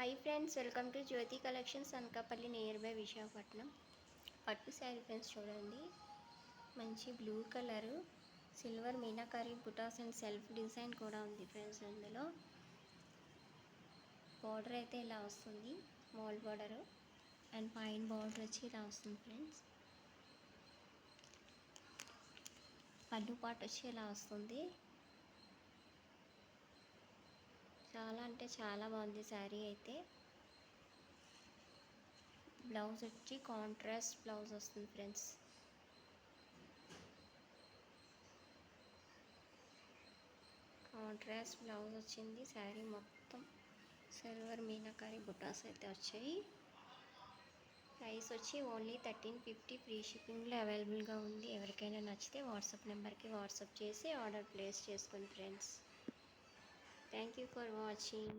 Hi friends, welcome to Jyothi collections Anakapalli near by Visakhapatnam. పట్టు sari friends చూడండి, మంచి బ్లూ కలరు సిల్వర్ మీనాకారి బుటాస్ అండ్ సెల్ఫ్ డిజైన్ కూడా ఉంది ఫ్రెండ్స్. అందులో బార్డర్ అయితే ఇలా వస్తుంది, స్మాల్ బార్డరు అండ్ పైన బార్డర్ వచ్చి ఇలా వస్తుంది ఫ్రెండ్స్. పళ్ళు పాటు వచ్చి ఇలా వస్తుంది. చాలా అంటే చాలా బాగుంది శారీ అయితే. బ్లౌజ్ వచ్చి కాంట్రాస్ట్ బ్లౌజ్ వస్తుంది ఫ్రెండ్స్. కాంట్రాస్ట్ బ్లౌజ్ వచ్చింది. శారీ మొత్తం సిల్వర్ మీనాకారి బుటాస్ అయితే వచ్చాయి. ప్రైస్ వచ్చి ఓన్లీ 1350 ఫ్రీ షిప్పింగ్లో అవైలబుల్గా ఉంది. ఎవరికైనా నచ్చితే వాట్సాప్ నెంబర్కి వాట్సాప్ చేసి ఆర్డర్ ప్లేస్ చేసుకోండి friends. Thank you for watching.